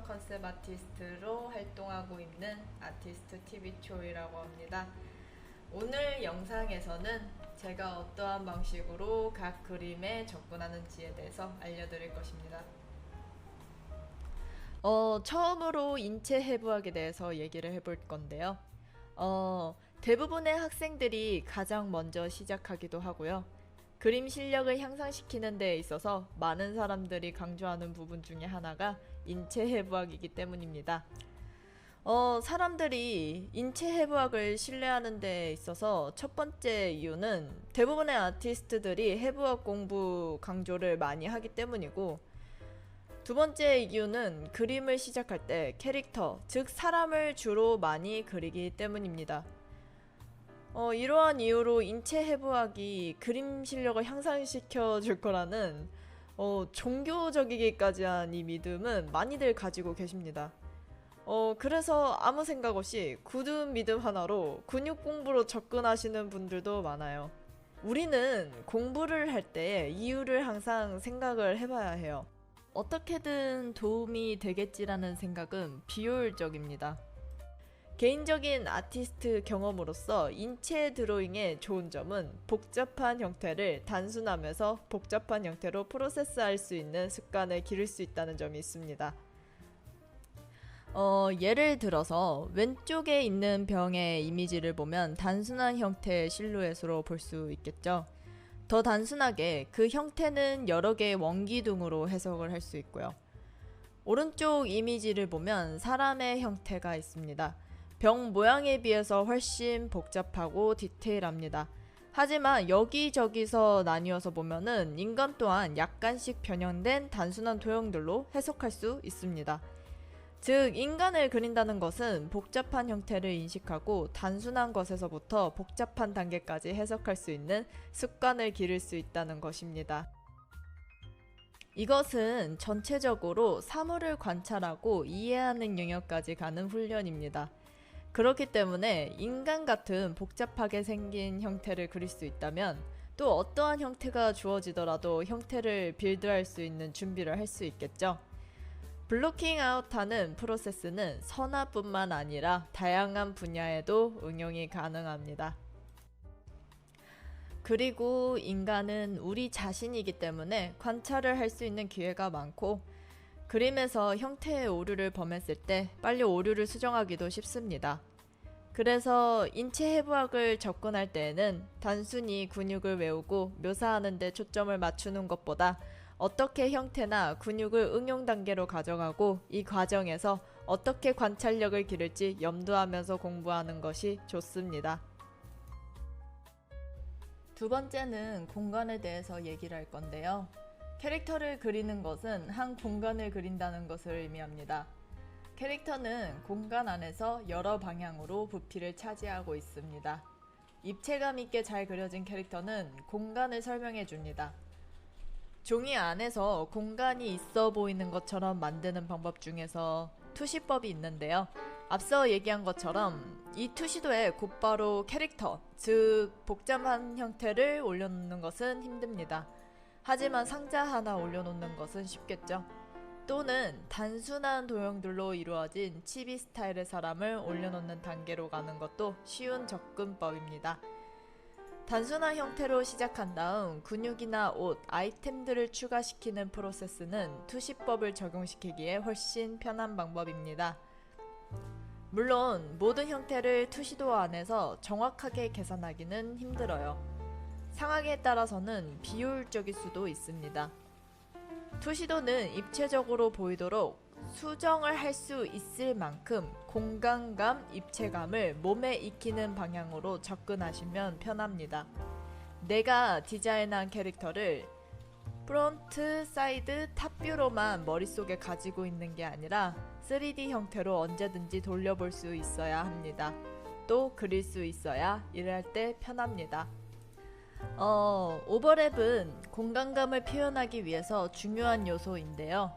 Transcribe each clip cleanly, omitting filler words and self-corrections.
컨셉 아티스트로 활동하고 있는 아티스트 TV초이라고 합니다. 오늘 영상에서는 제가 어떠한 방식으로 각 그림에 접근하는지에 대해서 알려드릴 것입니다. 처음으로 인체 해부학에 대해서 얘기를 해볼 건데요. 대부분의 학생들이 가장 먼저 시작하기도 하고요. 그림 실력을 향상시키는 데 있어서 많은 사람들이 강조하는 부분 중에 하나가 인체 해부학이기 때문입니다. 사람들이 인체 해부학을 신뢰하는 데 있어서 첫 번째 이유는 대부분의 아티스트들이 해부학 공부 강조를 많이 하기 때문이고, 두 번째 이유는 그림을 시작할 때 캐릭터, 즉 사람을 주로 많이 그리기 때문입니다. 이러한 이유로 인체 해부학이 그림 실력을 향상시켜 줄 거라는 종교적이기까지 한 이 믿음은 많이들 가지고 계십니다. 그래서 아무 생각 없이 굳은 믿음 하나로 근육 공부로 접근하시는 분들도 많아요. 우리는 공부를 할 때 이유를 항상 생각을 해봐야 해요. 어떻게든 도움이 되겠지라는 생각은 비효율적입니다. 개인적인 아티스트 경험으로서 인체 드로잉의 좋은 점은 복잡한 형태를 단순하면서 복잡한 형태로 프로세스할 수 있는 습관을 기를 수 있다는 점이 있습니다. 예를 들어서 왼쪽에 있는 병의 이미지를 보면 단순한 형태의 실루엣으로 볼 수 있겠죠. 더 단순하게 그 형태는 여러 개의 원기둥으로 해석을 할 수 있고요. 오른쪽 이미지를 보면 사람의 형태가 있습니다. 병 모양에 비해서 훨씬 복잡하고 디테일합니다. 하지만 여기저기서 나뉘어서 보면은 인간 또한 약간씩 변형된 단순한 도형들로 해석할 수 있습니다. 즉, 인간을 그린다는 것은 복잡한 형태를 인식하고 단순한 것에서부터 복잡한 단계까지 해석할 수 있는 습관을 기를 수 있다는 것입니다. 이것은 전체적으로 사물을 관찰하고 이해하는 영역까지 가는 훈련입니다. 그렇기 때문에 인간 같은 복잡하게 생긴 형태를 그릴 수 있다면 또 어떠한 형태가 주어지더라도 형태를 빌드할 수 있는 준비를 할 수 있겠죠. 블로킹 아웃하는 프로세스는 선화뿐만 아니라 다양한 분야에도 응용이 가능합니다. 그리고 인간은 우리 자신이기 때문에 관찰을 할 수 있는 기회가 많고, 그림에서 형태의 오류를 범했을 때 빨리 오류를 수정하기도 쉽습니다. 그래서 인체 해부학을 접근할 때에는 단순히 근육을 외우고 묘사하는 데 초점을 맞추는 것보다 어떻게 형태나 근육을 응용 단계로 가져가고 이 과정에서 어떻게 관찰력을 기를지 염두하면서 공부하는 것이 좋습니다. 두 번째는 공간에 대해서 얘기를 할 건데요. 캐릭터를 그리는 것은 한 공간을 그린다는 것을 의미합니다. 캐릭터는 공간 안에서 여러 방향으로 부피를 차지하고 있습니다. 입체감 있게 잘 그려진 캐릭터는 공간을 설명해 줍니다. 종이 안에서 공간이 있어 보이는 것처럼 만드는 방법 중에서 투시법이 있는데요. 앞서 얘기한 것처럼 이 투시도에 곧바로 캐릭터, 즉 복잡한 형태를 올려놓는 것은 힘듭니다. 하지만 상자 하나 올려놓는 것은 쉽겠죠. 또는 단순한 도형들로 이루어진 치비 스타일의 사람을 올려놓는 단계로 가는 것도 쉬운 접근법입니다. 단순한 형태로 시작한 다음 근육이나 옷, 아이템들을 추가시키는 프로세스는 투시법을 적용시키기에 훨씬 편한 방법입니다. 물론 모든 형태를 투시도 안에서 정확하게 계산하기는 힘들어요. 상황에 따라서는 비효율적일 수도 있습니다. 투시도는 입체적으로 보이도록 수정을 할 수 있을 만큼 공간감, 입체감을 몸에 익히는 방향으로 접근하시면 편합니다. 내가 디자인한 캐릭터를 프론트, 사이드, 탑뷰로만 머릿속에 가지고 있는 게 아니라 3D 형태로 언제든지 돌려볼 수 있어야 합니다. 또 그릴 수 있어야 일할 때 편합니다. 오버랩은 공간감을 표현하기 위해서 중요한 요소인데요.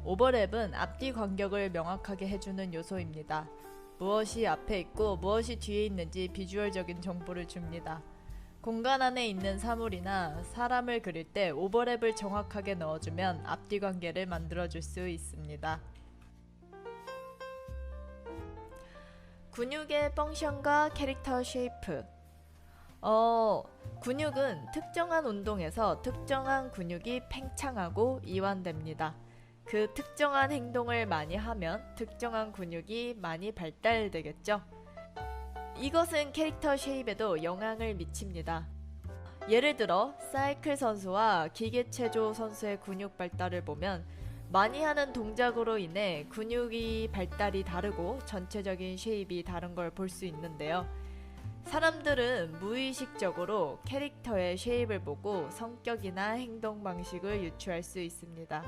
오버랩은 앞뒤 간격을 명확하게 해주는 요소입니다. 무엇이 앞에 있고 무엇이 뒤에 있는지 비주얼적인 정보를 줍니다. 공간 안에 있는 사물이나 사람을 그릴 때 오버랩을 정확하게 넣어주면 앞뒤 관계를 만들어줄 수 있습니다. 근육의 펑션과 캐릭터 쉐이프. 근육은 특정한 운동에서 특정한 근육이 팽창하고 이완됩니다. 그 특정한 행동을 많이 하면 특정한 근육이 많이 발달되겠죠. 이것은 캐릭터 쉐입에도 영향을 미칩니다. 예를 들어 사이클 선수와 기계체조 선수의 근육 발달을 보면 많이 하는 동작으로 인해 근육이 발달이 다르고 전체적인 쉐입이 다른 걸 볼 수 있는데요. 사람들은 무의식적으로 캐릭터의 쉐입을 보고 성격이나 행동 방식을 유추할 수 있습니다.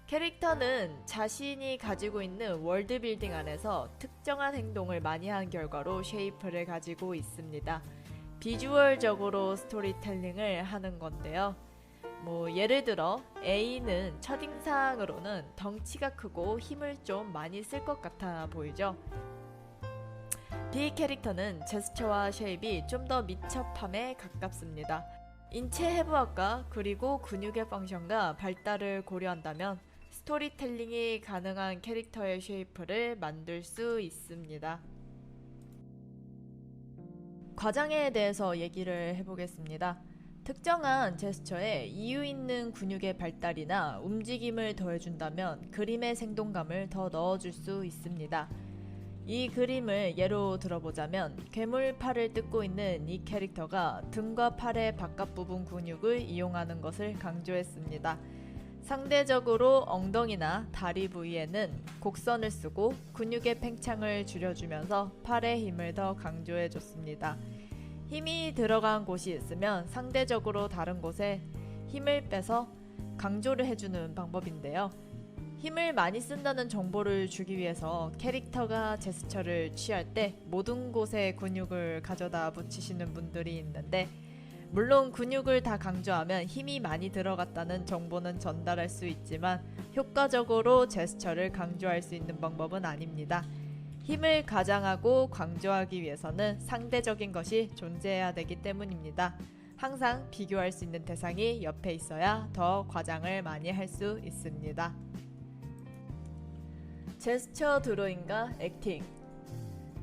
캐릭터는 자신이 가지고 있는 월드빌딩 안에서 특정한 행동을 많이 한 결과로 쉐이프를 가지고 있습니다. 비주얼적으로 스토리텔링을 하는 건데요. 예를 들어 A는 첫인상으로는 덩치가 크고 힘을 좀 많이 쓸 것 같아 보이죠. B 캐릭터는 제스처와 쉐입이 좀 더 밀접함에 가깝습니다. 인체 해부학과 그리고 근육의 펑션과 발달을 고려한다면 스토리텔링이 가능한 캐릭터의 쉐이프를 만들 수 있습니다. 과장에 대해서 얘기를 해보겠습니다. 특정한 제스처에 이유 있는 근육의 발달이나 움직임을 더해준다면 그림의 생동감을 더 넣어줄 수 있습니다. 이 그림을 예로 들어보자면 괴물팔을 뜯고 있는 이 캐릭터가 등과 팔의 바깥 부분 근육을 이용하는 것을 강조했습니다. 상대적으로 엉덩이나 다리 부위에는 곡선을 쓰고 근육의 팽창을 줄여주면서 팔의 힘을 더 강조해줬습니다. 힘이 들어간 곳이 있으면 상대적으로 다른 곳에 힘을 빼서 강조를 해주는 방법인데요. 힘을 많이 쓴다는 정보를 주기 위해서 캐릭터가 제스처를 취할 때 모든 곳에 근육을 가져다 붙이시는 분들이 있는데, 물론 근육을 다 강조하면 힘이 많이 들어갔다는 정보는 전달할 수 있지만 효과적으로 제스처를 강조할 수 있는 방법은 아닙니다. 힘을 가장하고 강조하기 위해서는 상대적인 것이 존재해야 되기 때문입니다. 항상 비교할 수 있는 대상이 옆에 있어야 더 과장을 많이 할 수 있습니다. 제스처 드로잉과 액팅.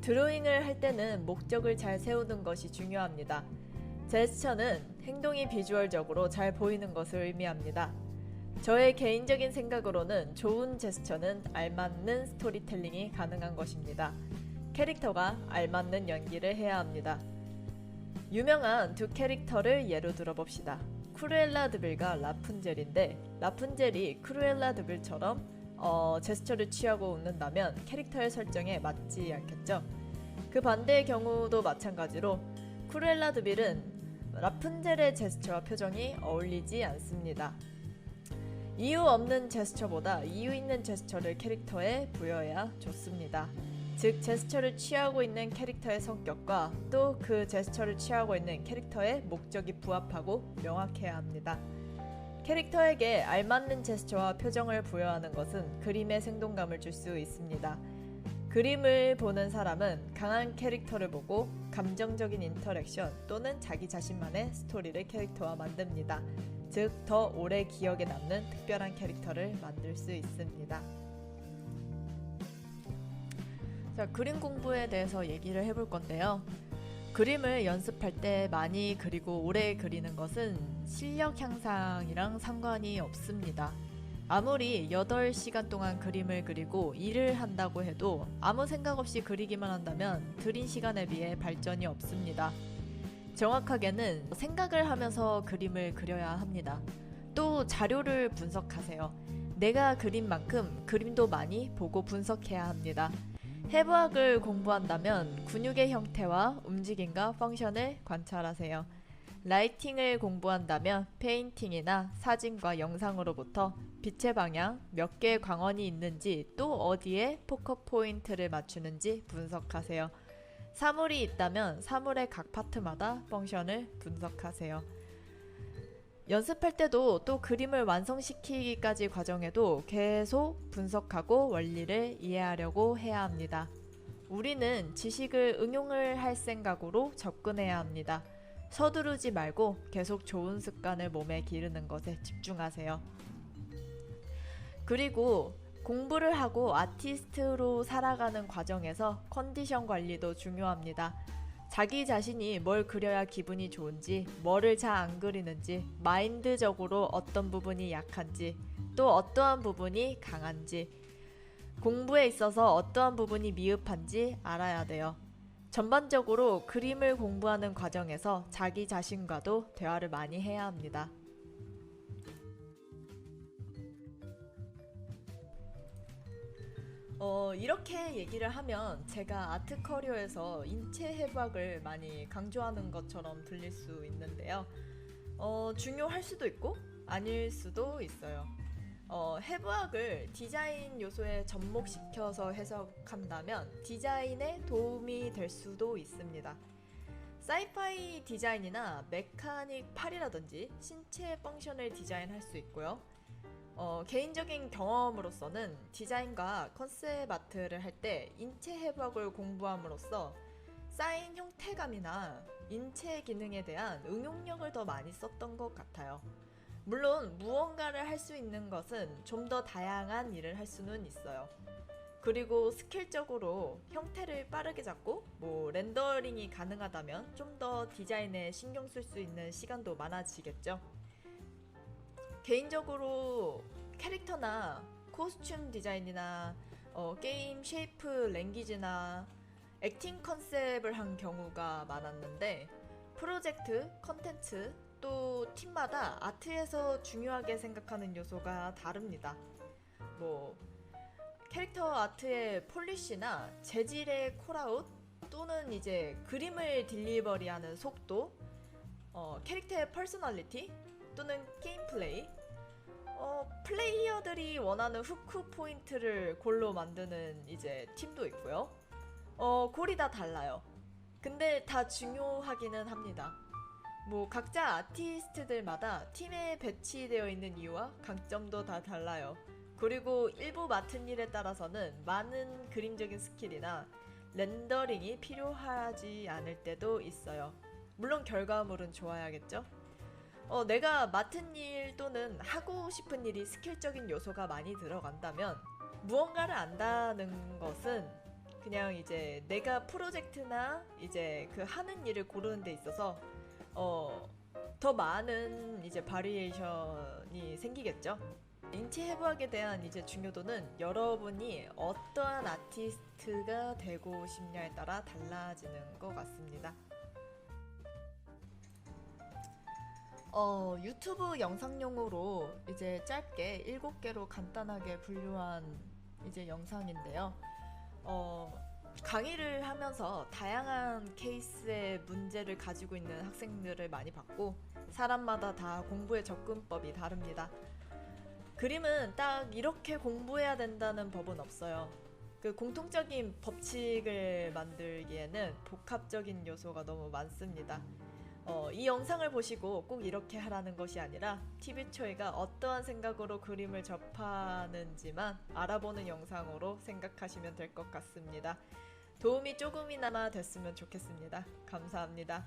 드로잉을 할 때는 목적을 잘 세우는 것이 중요합니다. 제스처는 행동이 비주얼적으로 잘 보이는 것을 의미합니다. 저의 개인적인 생각으로는 좋은 제스처는 알맞는 스토리텔링이 가능한 것입니다. 캐릭터가 알맞는 연기를 해야 합니다. 유명한 두 캐릭터를 예로 들어봅시다. 크루엘라 드빌과 라푼젤인데, 라푼젤이 크루엘라 드빌처럼 제스처를 취하고 웃는다면 캐릭터의 설정에 맞지 않겠죠. 그 반대의 경우도 마찬가지로 크루엘라 드빌은 라푼젤의 제스처와 표정이 어울리지 않습니다. 이유 없는 제스처보다 이유 있는 제스처를 캐릭터에 부여해야 좋습니다. 즉, 제스처를 취하고 있는 캐릭터의 성격과 또 그 제스처를 취하고 있는 캐릭터의 목적이 부합하고 명확해야 합니다. 캐릭터에게 알맞는 제스처와 표정을 부여하는 것은 그림의 생동감을 줄 수 있습니다. 그림을 보는 사람은 강한 캐릭터를 보고 감정적인 인터랙션 또는 자기 자신만의 스토리를 캐릭터와 만듭니다. 즉, 더 오래 기억에 남는 특별한 캐릭터를 만들 수 있습니다. 자, 그림 공부에 대해서 얘기를 해볼 건데요. 그림을 연습할 때 많이 그리고 오래 그리는 것은 실력 향상이랑 상관이 없습니다. 아무리 8시간 동안 그림을 그리고 일을 한다고 해도 아무 생각 없이 그리기만 한다면 들인 시간에 비해 발전이 없습니다. 정확하게는 생각을 하면서 그림을 그려야 합니다. 또 자료를 분석하세요. 내가 그린 만큼 그림도 많이 보고 분석해야 합니다. 해부학을 공부한다면 근육의 형태와 움직임과 펑션을 관찰하세요. 라이팅을 공부한다면 페인팅이나 사진과 영상으로부터 빛의 방향, 몇 개의 광원이 있는지 또 어디에 포커 포인트를 맞추는지 분석하세요. 사물이 있다면 사물의 각 파트마다 펑션을 분석하세요. 연습할 때도 또 그림을 완성시키기까지 과정에도 계속 분석하고 원리를 이해하려고 해야 합니다. 우리는 지식을 응용을 할 생각으로 접근해야 합니다. 서두르지 말고 계속 좋은 습관을 몸에 기르는 것에 집중하세요. 그리고 공부를 하고 아티스트로 살아가는 과정에서 컨디션 관리도 중요합니다. 자기 자신이 뭘 그려야 기분이 좋은지, 뭐를 잘 안 그리는지, 마인드적으로 어떤 부분이 약한지, 또 어떠한 부분이 강한지, 공부에 있어서 어떠한 부분이 미흡한지 알아야 돼요. 전반적으로 그림을 공부하는 과정에서 자기 자신과도 대화를 많이 해야 합니다. 이렇게 얘기를 하면 제가 아트 커리어에서 인체 해부학을 많이 강조하는 것처럼 들릴 수 있는데요. 중요할 수도 있고 아닐 수도 있어요. 해부학을 디자인 요소에 접목시켜서 해석한다면 디자인에 도움이 될 수도 있습니다. 사이파이 디자인이나 메카닉 팔이라든지 신체 펑션을 디자인할 수 있고요. 개인적인 경험으로서는 디자인과 컨셉 아트를 할 때 인체 해부학을 공부함으로써 쌓인 형태감이나 인체 기능에 대한 응용력을 더 많이 썼던 것 같아요. 물론 무언가를 할 수 있는 것은 좀 더 다양한 일을 할 수는 있어요. 그리고 스킬적으로 형태를 빠르게 잡고 렌더링이 가능하다면 좀 더 디자인에 신경 쓸 수 있는 시간도 많아지겠죠. 개인적으로 캐릭터나 코스튬 디자인이나 게임 쉐이프 랭귀지나 액팅 컨셉을 한 경우가 많았는데 프로젝트, 컨텐츠, 또 팀마다 아트에서 중요하게 생각하는 요소가 다릅니다. 캐릭터 아트의 폴리시나 재질의 콜아웃 또는 이제 그림을 딜리버리하는 속도, 캐릭터의 퍼스널리티 또는 게임 플레이, 플레이어들이 원하는 후크 포인트를 골로 만드는 이제 팀도 있고요. 골이 다 달라요. 근데 다 중요하기는 합니다. 각자 아티스트들마다 팀에 배치되어 있는 이유와 강점도 다 달라요. 그리고 일부 맡은 일에 따라서는 많은 그림적인 스킬이나 렌더링이 필요하지 않을 때도 있어요. 물론 결과물은 좋아야겠죠? 내가 맡은 일 또는 하고 싶은 일이 스킬적인 요소가 많이 들어간다면 무언가를 안다는 것은 그냥 이제 내가 프로젝트나 이제 그 하는 일을 고르는 데 있어서 더 많은 이제 바리에이션이 생기겠죠. 인체 해부학에 대한 이제 중요도는 여러분이 어떠한 아티스트가 되고 싶냐에 따라 달라지는 것 같습니다. 유튜브 영상용으로 이제 짧게 7개로 간단하게 분류한 이제 영상인데요. 강의를 하면서 다양한 케이스의 문제를 가지고 있는 학생들을 많이 봤고 사람마다 다 공부의 접근법이 다릅니다. 그림은 딱 이렇게 공부해야 된다는 법은 없어요. 그 공통적인 법칙을 만들기에는 복합적인 요소가 너무 많습니다. 이 영상을 보시고 꼭 이렇게 하라는 것이 아니라 TV초이가 어떠한 생각으로 그림을 접하는지만 알아보는 영상으로 생각하시면 될 것 같습니다. 도움이 조금이나마 됐으면 좋겠습니다. 감사합니다.